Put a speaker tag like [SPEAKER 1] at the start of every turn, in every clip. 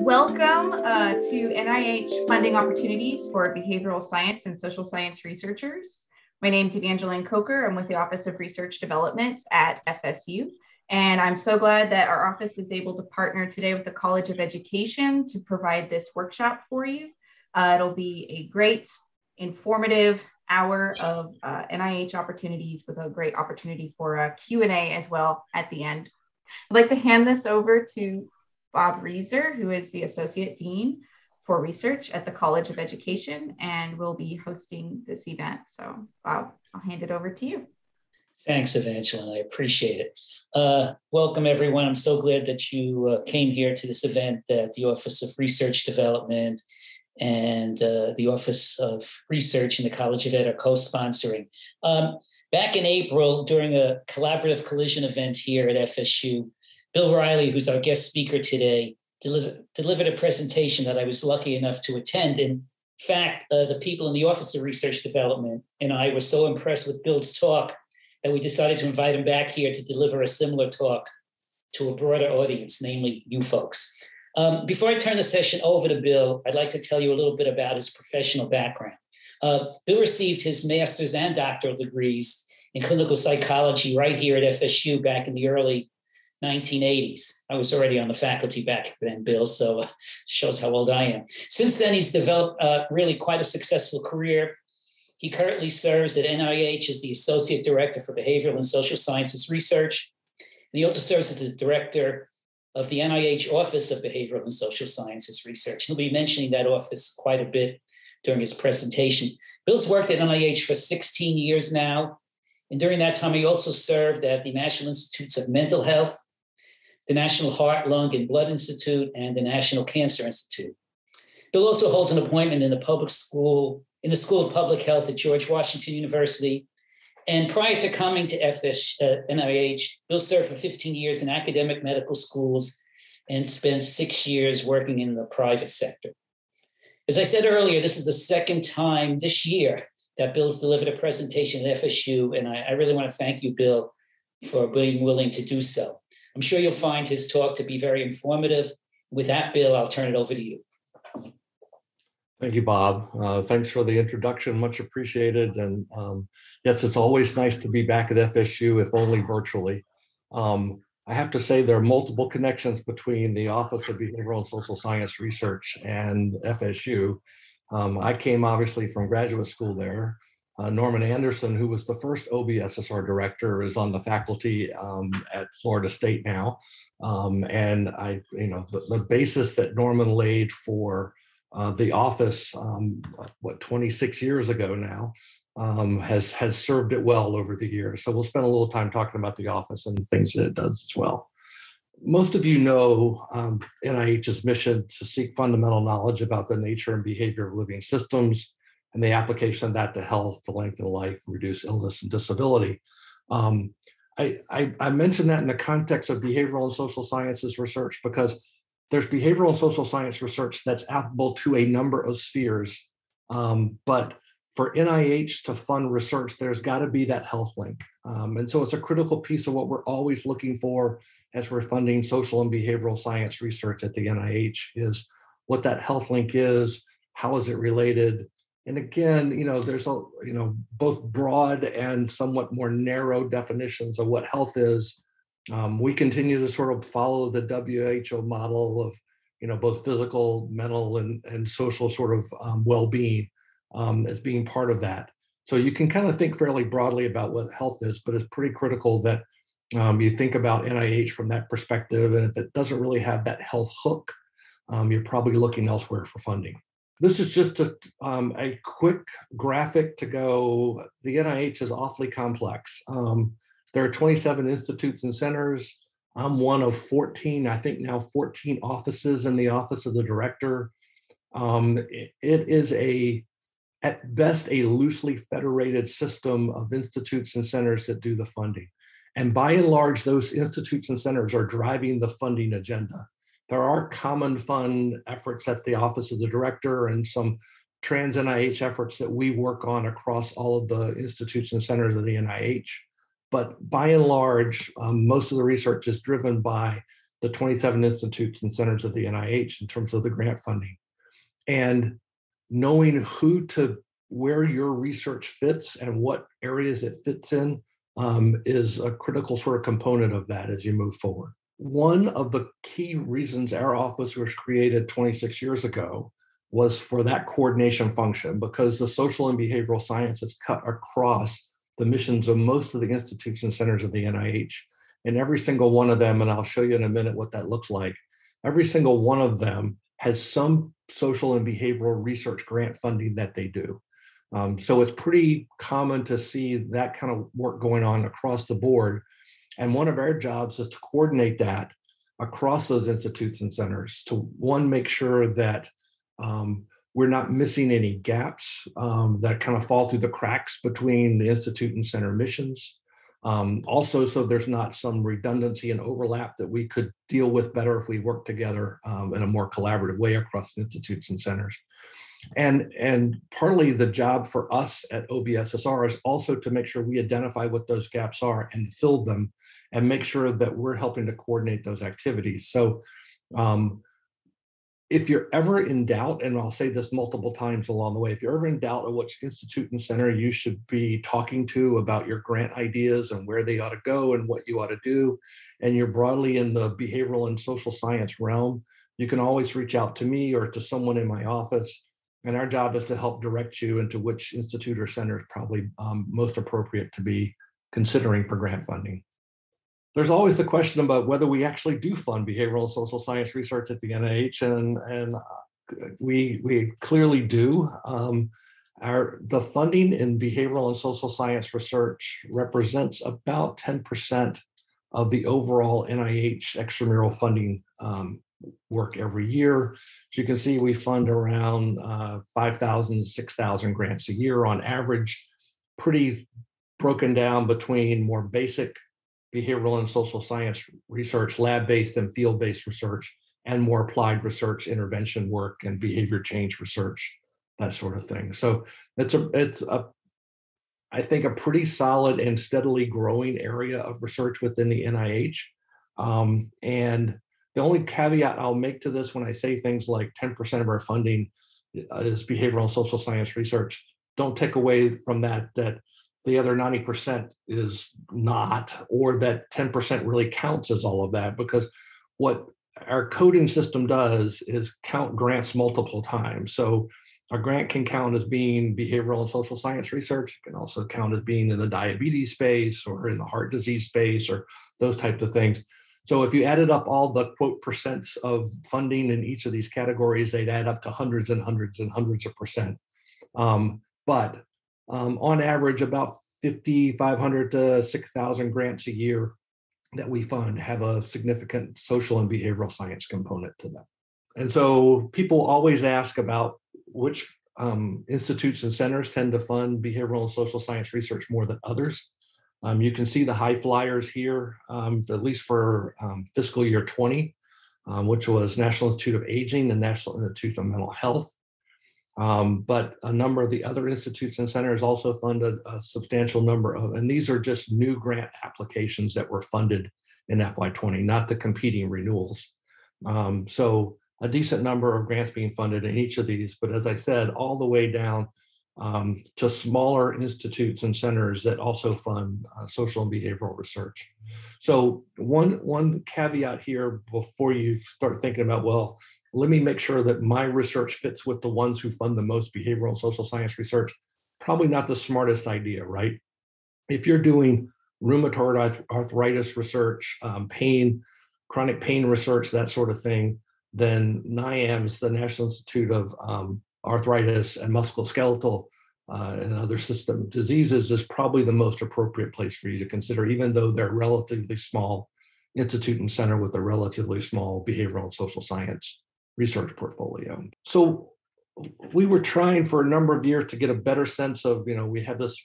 [SPEAKER 1] Welcome to NIH Funding Opportunities for Behavioral Science and Social Science Researchers. My name is Evangeline Coker. I'm with the Office of Research Development at FSU. And I'm so glad that our office is able to partner today with the College of Education to provide this workshop for you. It'll be a great, informative hour of NIH opportunities with a great opportunity for a Q&A as well at the end. I'd like to hand this over to Bob Reiser, who is the Associate Dean for Research at the College of Education, and will be hosting this event. So Bob, I'll hand it over to you.
[SPEAKER 2] Thanks, Evangeline. I appreciate it. Welcome, everyone. I'm so glad that you came here to this event that the Office of Research Development and the Office of Research in the College of Ed are co-sponsoring. Back in April, during a collaborative collision event here at FSU, Bill Riley, who's our guest speaker today, delivered a presentation that I was lucky enough to attend. In fact, the people in the Office of Research Development and I were so impressed with Bill's talk that we decided to invite him back here to deliver a similar talk to a broader audience, namely you folks. Before I turn the session over to Bill, I'd like to tell you a little bit about his professional background. Bill received his master's and doctoral degrees in clinical psychology right here at FSU back in the early 1980s. I was already on the faculty back then, Bill, so shows how old I am. Since then, he's developed really quite a successful career. He currently serves at NIH as the Associate Director for Behavioral and Social Sciences Research. And he also serves as the Director of the NIH Office of Behavioral and Social Sciences Research. He'll be mentioning that office quite a bit during his presentation. Bill's worked at NIH for 16 years now. And during that time, he also served at the National Institutes of Mental Health, the National Heart, Lung, and Blood Institute, and the National Cancer Institute. Bill also holds an appointment in the School of Public Health at George Washington University. And prior to coming to NIH, Bill served for 15 years in academic medical schools and spent 6 years working in the private sector. As I said earlier, this is the second time this year that Bill's delivered a presentation at FSU, and I really want to thank you, Bill, for being willing to do so. I'm sure you'll find his talk to be very informative. With that, Bill, I'll turn it over to you.
[SPEAKER 3] Thank you, Bob. Thanks for the introduction, much appreciated. And yes, it's always nice to be back at FSU, if only virtually. I have to say there are multiple connections between the Office of Behavioral and Social Science Research and FSU. I came obviously from graduate school there. Norman Anderson, who was the first OBSSR director, is on the faculty at Florida State now. And the basis that Norman laid for the office, 26 years ago now, has served it well over the years. So we'll spend a little time talking about the office and the things that it does as well. Most of you know NIH's mission to seek fundamental knowledge about the nature and behavior of living systems and the application of that to health, to lengthen life, reduce illness and disability. I mentioned that in the context of behavioral and social sciences research because there's behavioral and social science research that's applicable to a number of spheres. But for NIH to fund research, there's got to be that health link. And so it's a critical piece of what we're always looking for as we're funding social and behavioral science research at the NIH is what that health link is, how is it related? And again, there's both broad and somewhat more narrow definitions of what health is. We continue to sort of follow the WHO model of, both physical, mental, and social sort of well-being as being part of that. So you can kind of think fairly broadly about what health is, but it's pretty critical that you think about NIH from that perspective. And if it doesn't really have that health hook, you're probably looking elsewhere for funding. This is just a quick graphic to go. The NIH is awfully complex. There are 27 institutes and centers. I'm one of 14, I think now 14 offices in the Office of the Director. It is at best a loosely federated system of institutes and centers that do the funding. And by and large, those institutes and centers are driving the funding agenda. There are common fund efforts at the Office of the Director and some trans NIH efforts that we work on across all of the institutes and centers of the NIH. But by and large, most of the research is driven by the 27 institutes and centers of the NIH in terms of the grant funding. And knowing where your research fits and what areas it fits in is a critical sort of component of that as you move forward. One of the key reasons our office was created 26 years ago was for that coordination function, because the social and behavioral sciences cut across the missions of most of the institutes and centers of the NIH. And every single one of them, and I'll show you in a minute what that looks like, every single one of them has some social and behavioral research grant funding that they do. So it's pretty common to see that kind of work going on across the board. And one of our jobs is to coordinate that across those institutes and centers to, one, make sure that we're not missing any gaps that kind of fall through the cracks between the institute and center missions. Also, so there's not some redundancy and overlap that we could deal with better if we work together in a more collaborative way across institutes and centers. And partly the job for us at OBSSR is also to make sure we identify what those gaps are and fill them and make sure that we're helping to coordinate those activities. So if you're ever in doubt, and I'll say this multiple times along the way, if you're ever in doubt of which institute and center you should be talking to about your grant ideas and where they ought to go and what you ought to do, and you're broadly in the behavioral and social science realm, you can always reach out to me or to someone in my office. And our job is to help direct you into which institute or center is probably most appropriate to be considering for grant funding. There's always the question about whether we actually do fund behavioral and social science research at the NIH, and we clearly do. The funding in behavioral and social science research represents about 10% of the overall NIH extramural funding work every year. As you can see, we fund around 5,000, 6,000 grants a year on average, pretty broken down between more basic behavioral and social science research, lab-based and field-based research, and more applied research, intervention work, and behavior change research, that sort of thing. So it's I think a pretty solid and steadily growing area of research within the NIH. And the only caveat I'll make to this when I say things like 10% of our funding is behavioral and social science research, don't take away from that the other 90% is not, or that 10% really counts as all of that, because what our coding system does is count grants multiple times. So a grant can count as being behavioral and social science research. It can also count as being in the diabetes space or in the heart disease space or those types of things. So if you added up all the quote percents of funding in each of these categories, they'd add up to hundreds and hundreds and hundreds of percent. But on average, about 5,500 to 6,000 grants a year that we fund have a significant social and behavioral science component to them. And so people always ask about which institutes and centers tend to fund behavioral and social science research more than others. You can see the high flyers here, at least for fiscal year 20, which was National Institute of Aging and National Institute of Mental Health. But a number of the other institutes and centers also funded a substantial number of, and these are just new grant applications that were funded in FY20, not the competing renewals. So a decent number of grants being funded in each of these, but as I said, all the way down to smaller institutes and centers that also fund social and behavioral research. So one caveat here before you start thinking about, well, let me make sure that my research fits with the ones who fund the most behavioral and social science research, probably not the smartest idea, right? If you're doing rheumatoid arthritis research, pain, chronic pain research, that sort of thing, then NIAMS, the National Institute of Arthritis and Musculoskeletal and other system diseases, is probably the most appropriate place for you to consider, even though they're relatively small institute and center with a relatively small behavioral and social science research portfolio. So we were trying for a number of years to get a better sense of, we have this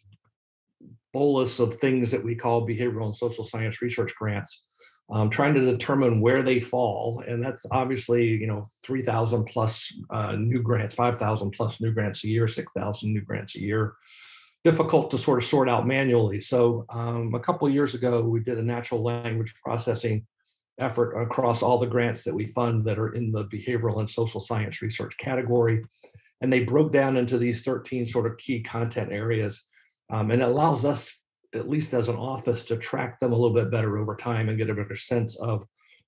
[SPEAKER 3] bolus of things that we call behavioral and social science research grants, trying to determine where they fall. And that's obviously, 3,000 plus new grants, 5,000 plus new grants a year, 6,000 new grants a year. Difficult to sort of sort out manually. So a couple of years ago, we did a natural language processing effort across all the grants that we fund that are in the behavioral and social science research category. And they broke down into these 13 sort of key content areas. And it allows us, at least as an office, to track them a little bit better over time and get a better sense of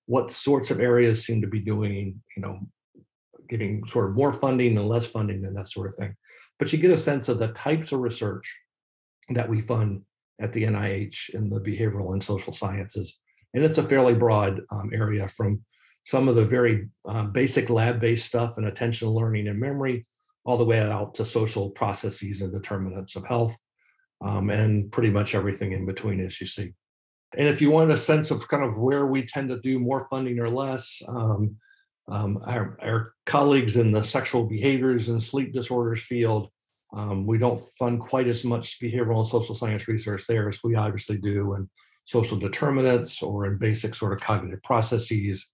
[SPEAKER 3] what sorts of areas seem to be doing, giving sort of more funding and less funding and that sort of thing. But you get a sense of the types of research that we fund at the NIH in the behavioral and social sciences. And it's a fairly broad area, from some of the very basic lab-based stuff and attention, learning, and memory, all the way out to social processes and determinants of health, and pretty much everything in between, as you see. And if you want a sense of kind of where we tend to do more funding or less, our colleagues in the sexual behaviors and sleep disorders field, we don't fund quite as much behavioral and social science research there as we obviously do in social determinants or in basic sort of cognitive processes,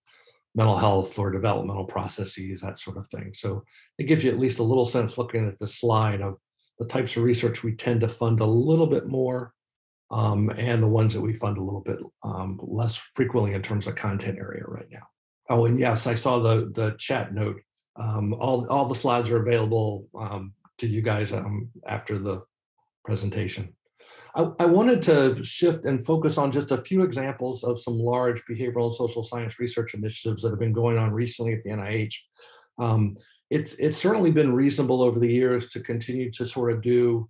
[SPEAKER 3] mental health or developmental processes, that sort of thing. So it gives you at least a little sense, looking at the slide, of the types of research we tend to fund a little bit more, and the ones that we fund a little bit less frequently in terms of content area right now. Oh, and yes, I saw the chat note. All the slides are available to you guys after the presentation. I wanted to shift and focus on just a few examples of some large behavioral and social science research initiatives that have been going on recently at the NIH. It's certainly been reasonable over the years to continue to sort of do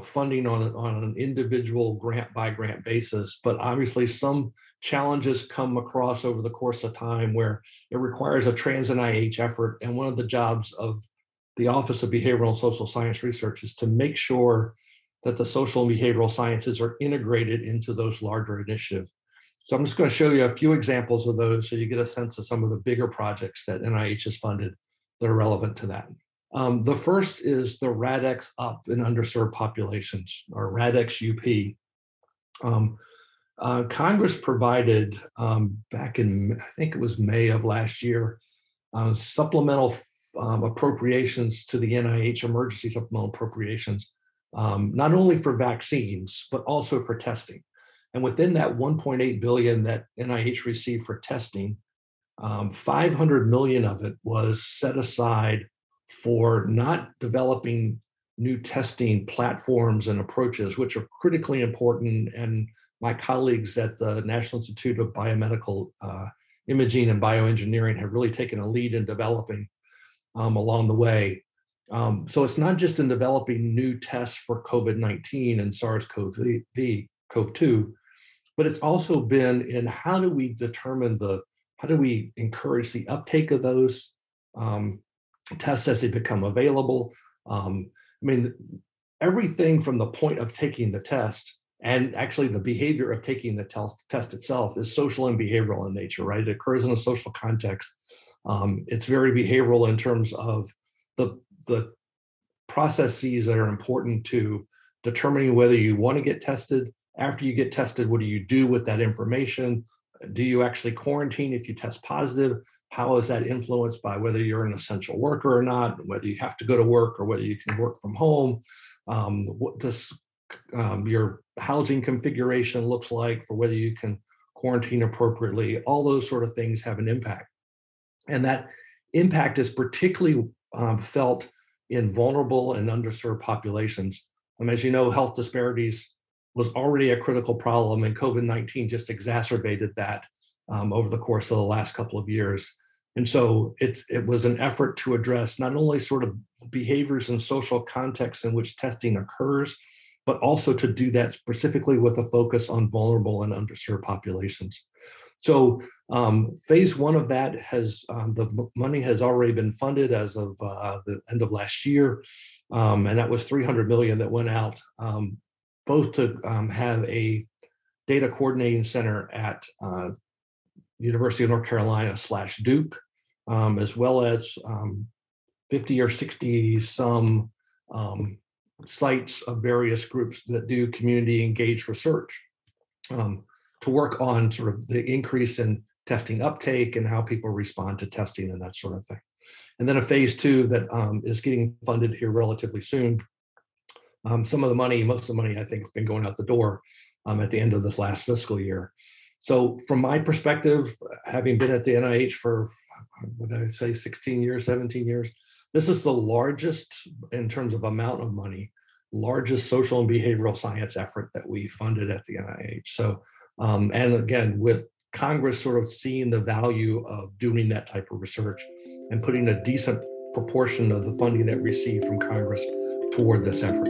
[SPEAKER 3] funding on an individual grant by grant basis, but obviously some challenges come across over the course of time where it requires a trans-NIH effort. And one of the jobs of the Office of Behavioral and Social Science Research is to make sure that the social and behavioral sciences are integrated into those larger initiatives. So I'm just going to show you a few examples of those so you get a sense of some of the bigger projects that NIH has funded that are relevant to that. The first is the RADx Up in underserved populations, or RADx UP. Congress provided back in, I think it was May of last year, supplemental appropriations to the NIH, emergency supplemental appropriations, not only for vaccines, but also for testing. And within that 1.8 billion that NIH received for testing, 500 million of it was set aside for not developing new testing platforms and approaches, which are critically important. And my colleagues at the National Institute of Biomedical Imaging and Bioengineering have really taken a lead in developing along the way. So it's not just in developing new tests for COVID-19 and SARS-CoV-2, but it's also been in how do we encourage the uptake of those tests as they become available. Everything from the point of taking the test and actually the behavior of taking the test itself is social and behavioral in nature, right? It occurs in a social context. It's very behavioral in terms of the processes that are important to determining whether you want to get tested. After you get tested, what do you do with that information? Do you actually quarantine if you test positive? How is that influenced by whether you're an essential worker or not, whether you have to go to work or whether you can work from home? What does your housing configuration looks like for whether you can quarantine appropriately? All those sort of things have an impact. And that impact is particularly felt in vulnerable and underserved populations. As you know, health disparities was already a critical problem, and COVID-19 just exacerbated that over the course of the last couple of years. And so it was an effort to address not only sort of behaviors and social contexts in which testing occurs, but also to do that specifically with a focus on vulnerable and underserved populations. So phase one of that has, the money has already been funded as of the end of last year. And that was 300 million that went out, both to have a data coordinating center at University of North Carolina / Duke, as well as 50 or 60 some sites of various groups that do community engaged research to work on sort of the increase in testing uptake and how people respond to testing and that sort of thing. And then a phase two that is getting funded here relatively soon. Some of the money, most of the money, I think, has been going out the door at the end of this last fiscal year. So from my perspective, having been at the NIH for, what did I say, 16 years, 17 years, this is the largest, in terms of amount of money, largest social and behavioral science effort that we funded at the NIH. So, and again, with Congress sort of seeing the value of doing that type of research and putting a decent proportion of the funding that we receive from Congress toward this effort.